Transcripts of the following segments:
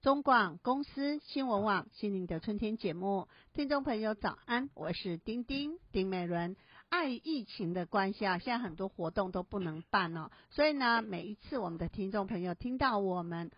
中广公司新闻网心灵的春天节目，听众朋友早安，我是丁美伦。碍疫情的关系啊，现在很多活动都不能办哦，所以呢，每一次我们的听众朋友听到我们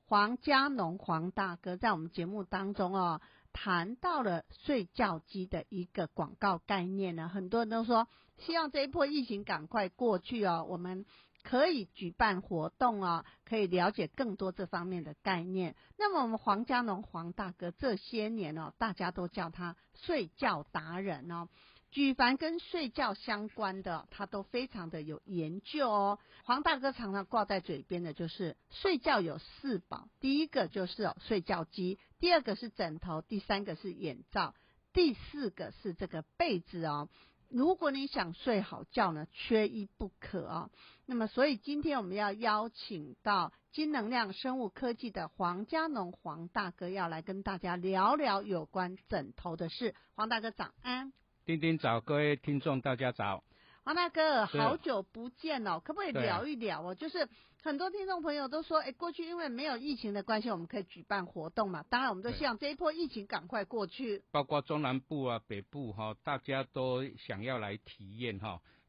黄家农黄大哥在我们节目当中哦，谈到了睡觉机的一个广告概念呢，很多人都说希望这一波疫情赶快过去哦，我们可以举办活动哦，可以了解更多这方面的概念。那么我们黄家农黄大哥这些年哦，大家都叫他睡觉达人哦，举凡跟睡觉相关的他都非常的有研究哦。黄大哥常常挂在嘴边的就是睡觉有4宝，第一个就是睡觉机，第二个是枕头，第三个是眼罩，第四个是这个被子哦。如果你想睡好觉呢，缺一不可哦。那么所以今天我们要邀请到金能量生物科技的黄家农黄大哥，要来跟大家聊聊有关枕头的事。黄大哥早安。丁早，各位听众大家早。黄大哥好久不见哦，可不可以聊一聊哦？就是很多听众朋友都说过去因为没有疫情的关系，我们可以举办活动嘛，当然我们都希望这一波疫情赶快过去，包括中南部啊北部大家都想要来体验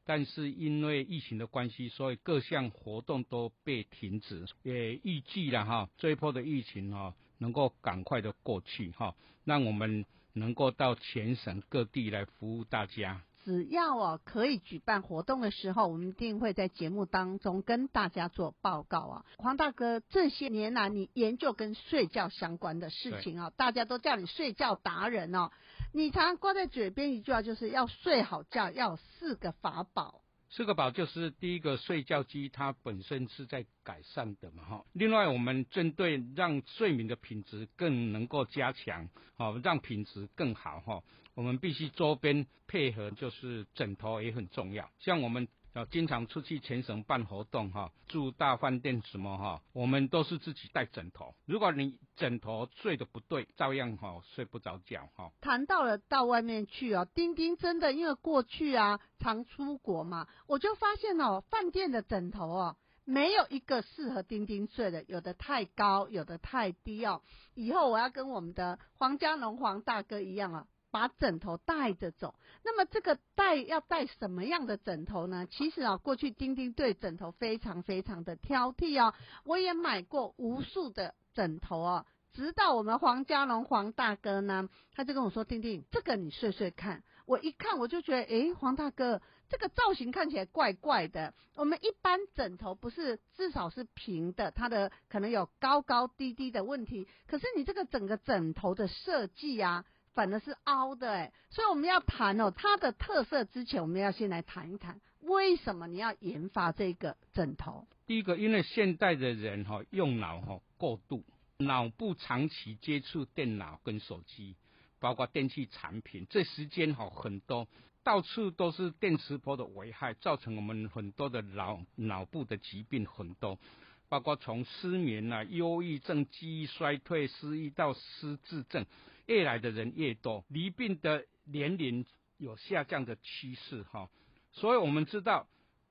但是因为疫情的关系，所以各项活动都被停止，也预计了这一波的疫情能够赶快的过去让我们能够到全省各地来服务大家。只要可以举办活动的时候，我们一定会在节目当中跟大家做报告啊。黄大哥，这些年来你研究跟睡觉相关的事情啊，大家都叫你睡觉达人哦。你常常挂在嘴边一句话，就是要睡好觉，要有4个法宝。4个宝就是第一个睡觉机，它本身是在改善的嘛另外我们针对让睡眠的品质更能够加强让品质更好我们必须周边配合，就是枕头也很重要。像我们经常出去全省办活动住大饭店什么我们都是自己带枕头。如果你枕头睡得不对，照样睡不着觉谈到了到外面去丁真的因为过去常出国嘛，我就发现饭店的枕头没有一个适合丁睡的，有的太高，有的太低以后我要跟我们的黄家农黄大哥一样把枕头带着走。那么这个要带什么样的枕头呢？其实过去丁对枕头非常非常的挑剔我也买过无数的枕头直到我们黄家农黄大哥呢，他就跟我说，丁这个你睡睡看。我一看我就觉得黄大哥这个造型看起来怪怪的，我们一般枕头不是至少是平的，它的可能有高高低低的问题，可是你这个整个枕头的设计反而是凹的所以我们要谈它的特色之前，我们要先来谈一谈为什么你要研发这个枕头。第一个，因为现代的人用脑过度，脑部长期接触电脑跟手机，包括电器产品，这时间很多，到处都是电磁波的危害，造成我们很多的脑部的疾病很多，包括从失眠忧郁症、记忆衰退、失忆到失智症，越来的人越多，离病的年龄有下降的趋势所以我们知道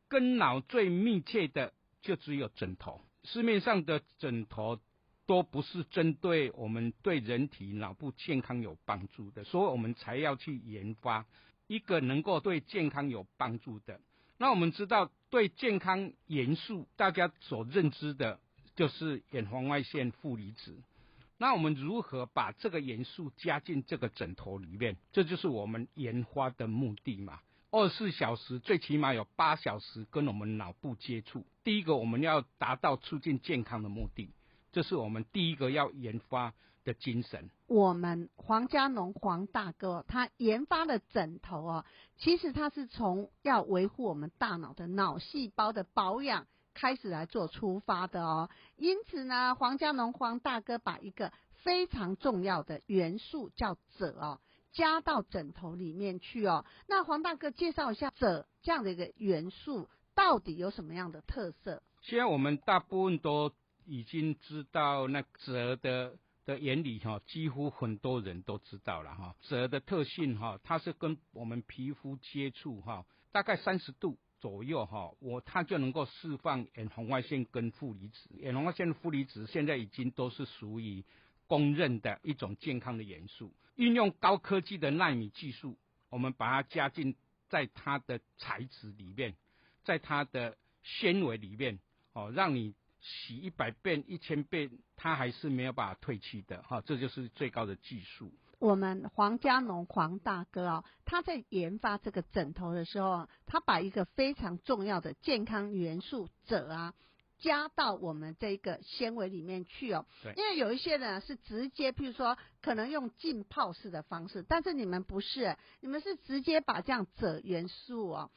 跟脑最密切的就只有枕头。市面上的枕头都不是针对我们对人体脑部健康有帮助的，所以我们才要去研发一个能够对健康有帮助的。那我们知道对健康元素，大家所认知的就是远红外线、负离子。那我们如何把这个元素加进这个枕头里面，这就是我们研发的目的嘛。24小时最起码有8小时跟我们脑部接触。第一个，我们要达到促进健康的目的，这是我们第一个要研发的精神。我们黄家农黄大哥他研发的枕头其实他是从要维护我们大脑的脑细胞的保养开始来做出发的因此呢，黄家农黄大哥把一个非常重要的元素叫锗加到枕头里面去那黄大哥介绍一下锗这样的一个元素到底有什么样的特色？现在我们大部分都已经知道那锗的原理几乎很多人都知道了锗的特性它是跟我们皮肤接触大概30度左右它就能够释放远红外线跟负离子。远红外线的负离子现在已经都是属于公认的一种健康的元素。运用高科技的奈米技术，我们把它加进在它的材质里面，在它的纤维里面，让你洗100遍、1000遍，它还是没有办法褪去的，这就是最高的技术。我们黄家农黄大哥他在研发这个枕头的时候，他把一个非常重要的健康元素锗加到我们这个纤维里面去对，因为有一些人是直接，譬如说可能用浸泡式的方式，但是你们不是，你们是直接把这样锗元素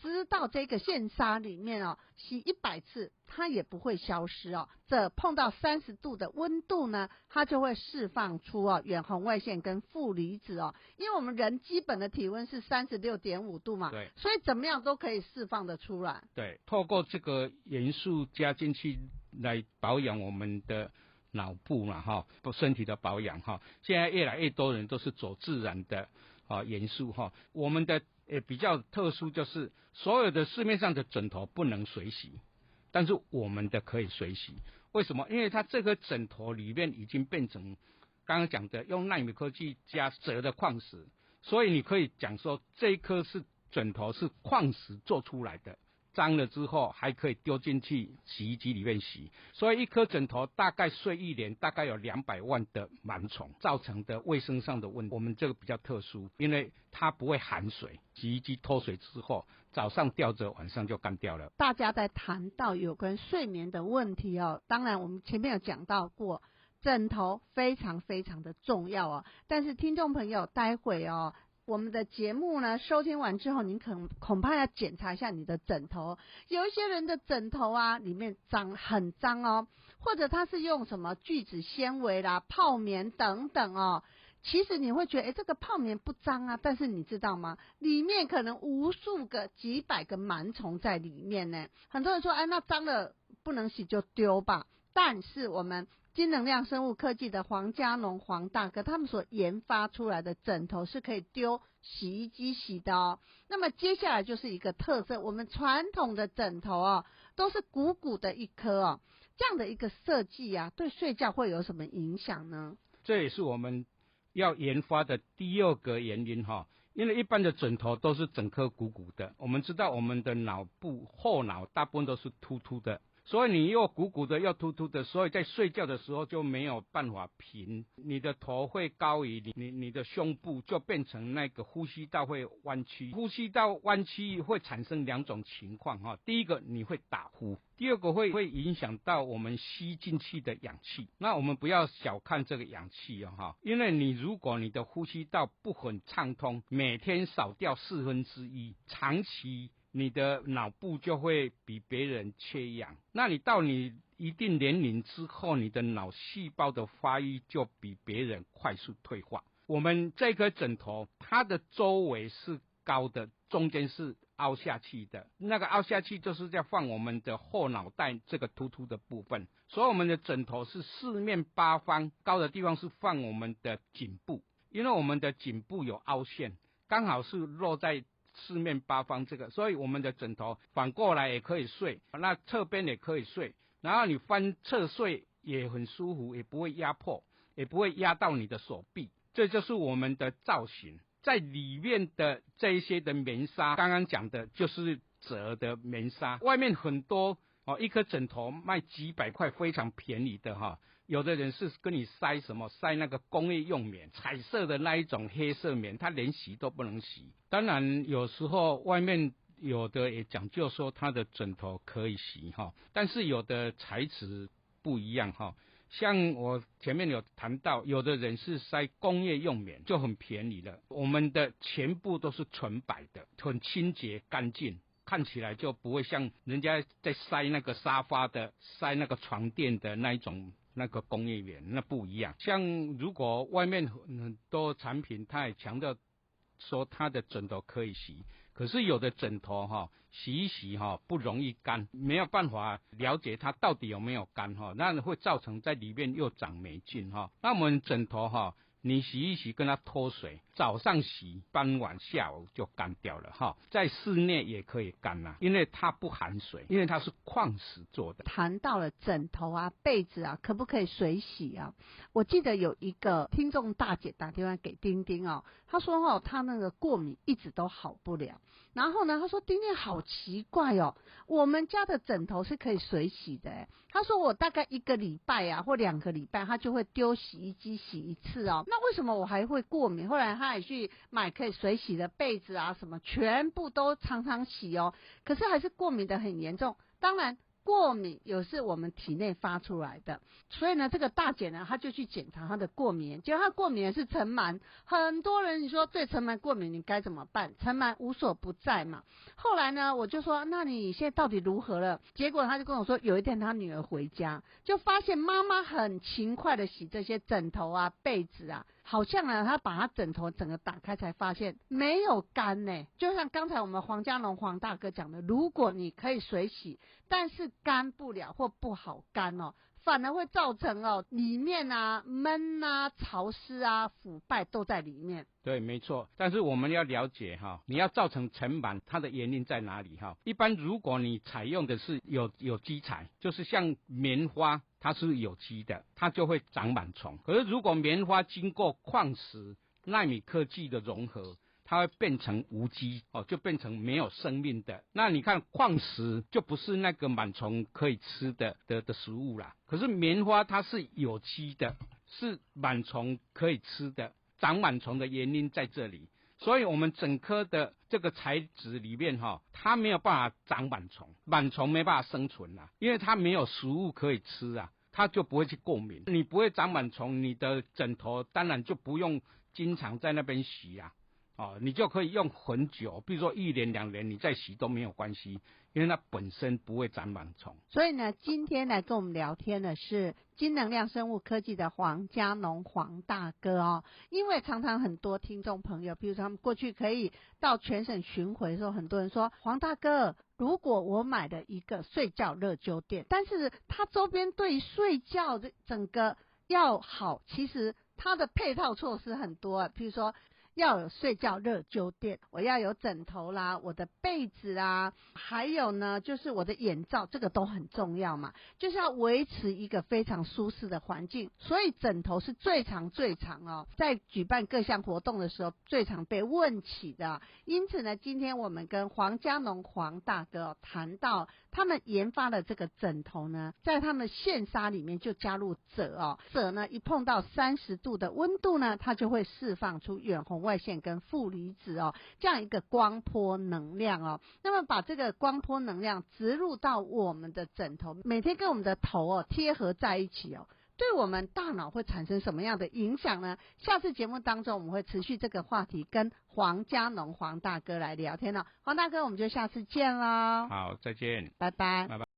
织到这个线纱里面洗100次它也不会消失这碰到30度的温度呢，它就会释放出远红外线跟负离子因为我们人基本的体温是36.5度嘛，对，所以怎么样都可以释放得出来。对，透过这个元素加进去来保养我们的脑部嘛身体的保养现在越来越多人都是走自然的元素我们的比较特殊，就是所有的市面上的枕头不能水洗，但是我们的可以水洗。为什么？因为它这个枕头里面已经变成刚刚讲的用纳米科技加锗的矿石，所以你可以讲说这一颗是枕头是矿石做出来的，脏了之后还可以丢进去洗衣机里面洗，所以一颗枕头大概睡1年大概有200万的螨虫造成的卫生上的问题。我们这个比较特殊，因为它不会含水，洗衣机脱水之后早上吊着晚上就干掉了。大家在谈到有关睡眠的问题当然我们前面有讲到过枕头非常非常的重要但是听众朋友待会我们的节目呢收听完之后，您恐怕要检查一下你的枕头，有一些人的枕头里面很脏或者它是用什么聚酯纤维啦、泡棉等等其实你会觉得这个泡棉不脏但是你知道吗？里面可能无数个几百个螨虫在里面呢。很多人说那脏了不能洗就丢吧，但是我们金能量生物科技的黄家农黄大哥他们所研发出来的枕头是可以丢洗衣机洗的那么接下来就是一个特色，我们传统的枕头都是鼓鼓的一颗这样的一个设计对睡觉会有什么影响呢？这也是我们要研发的第2个原因因为一般的枕头都是整颗鼓鼓的，我们知道我们的脑部后脑大部分都是凸凸的，所以你又鼓鼓的又凸凸的，所以在睡觉的时候就没有办法平，你的头会高于你的胸部，就变成那个呼吸道会弯曲，呼吸道弯曲会产生2种情况第一个你会打呼，第2个会影响到我们吸进去的氧气。那我们不要小看这个氧气因为如果你的呼吸道不很畅通，每天少掉1/4，长期你的脑部就会比别人缺氧，那你到你一定年龄之后，你的脑细胞的发育就比别人快速退化。我们这颗枕头它的周围是高的，中间是凹下去的，那个凹下去就是在放我们的后脑袋这个突突的部分，所以我们的枕头是4面8方，高的地方是放我们的颈部，因为我们的颈部有凹陷，刚好是落在4面8方这个，所以我们的枕头反过来也可以睡，那侧边也可以睡，然后你翻侧睡也很舒服，也不会压迫，也不会压到你的手臂，这就是我们的造型。在里面的这一些的棉纱，刚刚讲的就是折的棉纱，外面很多一颗枕头卖几百块，非常便宜的有的人是跟你塞那个工业用棉，彩色的那一种黑色棉，它连洗都不能洗。当然有时候外面有的也讲究说它的枕头可以洗但是有的材质不一样像我前面有谈到，有的人是塞工业用棉，就很便宜了。我们的全部都是纯白的，很清洁干净，看起来就不会像人家在塞那个沙发的、塞那个床垫的那一种那个工业棉，那不一样。像如果外面很多产品，它也强调说它的枕头可以洗，可是有的枕头洗一洗不容易干，没有办法了解它到底有没有干那会造成在里面又长霉菌那我们枕头你洗一洗跟它脱水，早上洗，傍晚下午就干掉了哈。在室内也可以干啦，因为它不含水，因为它是矿石做的。谈到了枕头啊、被子啊，可不可以水洗啊？我记得有一个听众大姐打电话给丁丁哦，她说哦，她那个过敏一直都好不了。然后呢，她说丁丁好奇怪哦，我们家的枕头是可以水洗的诶。她说我大概1个礼拜啊或2个礼拜，她就会丢洗衣机洗一次哦。那为什么我还会过敏？后来她也去买可以水洗的被子啊，什么全部都常常洗哦，可是还是过敏的很严重。当然过敏有是我们体内发出来的，所以呢，这个大姐呢，她就去检查她的过敏源，结果她过敏源是尘螨。很多人你说对尘螨过敏，你该怎么办？尘螨无所不在嘛。后来呢，我就说，那你现在到底如何了？结果她就跟我说，有一天她女儿回家，就发现妈妈很勤快的洗这些枕头啊、被子啊。好像呢，她把她枕头整个打开才发现没有干呢。就像刚才我们黄家龙黄大哥讲的，如果你可以水洗，但是干不了或不好干哦，反而会造成哦里面啊闷啊、潮湿啊、腐败都在里面。对，没错。但是我们要了解哈，你要造成尘螨，它的原因在哪里哈？一般如果你采用的是有机材，就是像棉花，它是有机的，它就会长螨虫。可是如果棉花经过矿石、奈米科技的融合，它会变成无机哦，就变成没有生命的。那你看矿石就不是那个螨虫可以吃的食物啦。可是棉花它是有机的，是螨虫可以吃的。长螨虫的原因在这里，所以我们整颗的这个材质里面它没有办法长螨虫，螨虫没办法生存啦，因为它没有食物可以吃啊，它就不会去过敏。你不会长螨虫，你的枕头当然就不用经常在那边洗啊。你就可以用很久，比如说1年2年你再洗都没有关系，因为它本身不会长螨虫。所以呢，今天来跟我们聊天的是金能量生物科技的黄家农黄大哥哦。因为常常很多听众朋友，比如说他们过去可以到全省巡回的时候，很多人说黄大哥，如果我买了一个睡觉热灸垫，但是它周边对睡觉的整个要好，其实它的配套措施很多，比如说要有睡觉热灸垫，我要有枕头啦，我的被子啊，还有呢就是我的眼罩，这个都很重要嘛，就是要维持一个非常舒适的环境。所以枕头是最常哦，在举办各项活动的时候最常被问起的。因此呢，今天我们跟黄家农黄大哥谈到他们研发的这个枕头呢，在他们线纱里面就加入锗锗呢一碰到30度的温度呢，它就会释放出远红外线跟负离子这样一个光波能量那么把这个光波能量植入到我们的枕头，每天跟我们的头贴合在一起对我们大脑会产生什么样的影响呢？下次节目当中我们会持续这个话题，跟黄家农黄大哥来聊天黄大哥，我们就下次见咯。好，再见，拜拜。拜拜。